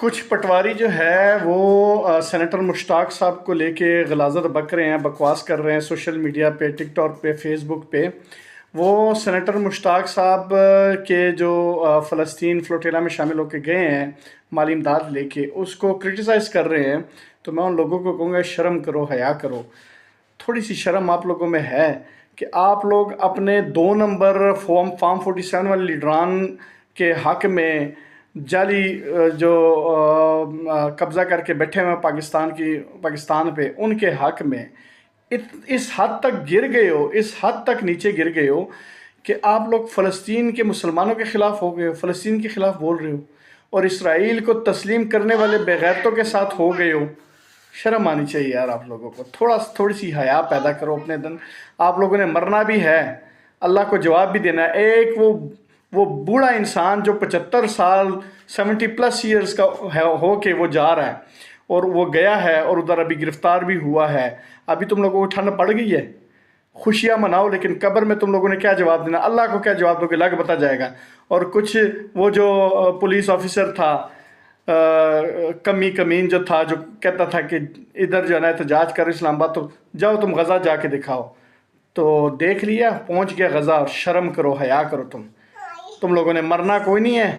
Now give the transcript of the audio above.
کچھ پٹواری جو ہے وہ سینیٹر مشتاق صاحب کو لے کے غلاظت بک رہے ہیں، بکواس کر رہے ہیں سوشل میڈیا پہ، ٹک ٹاک پہ، فیس بک پہ۔ وہ سینیٹر مشتاق صاحب کے جو فلسطین فلوٹیلا میں شامل ہو کے گئے ہیں مالی امداد لے کے، اس کو کرٹیسائز کر رہے ہیں۔ تو میں ان لوگوں کو کہوں گا شرم کرو، حیا کرو، تھوڑی سی شرم آپ لوگوں میں ہے کہ آپ لوگ اپنے 2 نمبر فارم 47 والے لیڈران کے حق میں جعلی جو قبضہ کر کے بیٹھے ہوئے پاکستان پہ، ان کے حق میں اس حد تک گر گئے ہو، اس حد تک نیچے گر گئے ہو کہ آپ لوگ فلسطین کے مسلمانوں کے خلاف ہو گئے ہو، فلسطین کے خلاف بول رہے ہو، اور اسرائیل کو تسلیم کرنے والے بے غیرتوں کے ساتھ ہو گئے ہو۔ شرم آنی چاہیے یار آپ لوگوں کو، تھوڑی سی حیا پیدا کرو اپنے دن۔ آپ لوگوں نے مرنا بھی ہے، اللہ کو جواب بھی دینا ہے۔ ایک وہ بوڑھا انسان جو 75 سال 70+ ایئرز کا ہو کے وہ جا رہا ہے، اور وہ گیا ہے اور ادھر ابھی گرفتار بھی ہوا ہے۔ ابھی تم لوگوں کو ٹھنڈ پڑ گئی ہے، خوشیاں مناؤ، لیکن قبر میں تم لوگوں نے کیا جواب دینا؟ اللہ کو کیا جواب دو گے؟ لگ بتا جائے گا۔ اور کچھ وہ جو پولیس آفیسر تھا، کمین جو تھا، جو کہتا تھا کہ ادھر جو ہے نا احتجاج کر اسلام آباد، تو جاؤ تم غزہ جا کے دکھاؤ۔ تو دیکھ لیا، پہنچ گیا غزہ، اور شرم کرو، حیا کرو، تم لوگوں نے مرنا کوئی نہیں ہے۔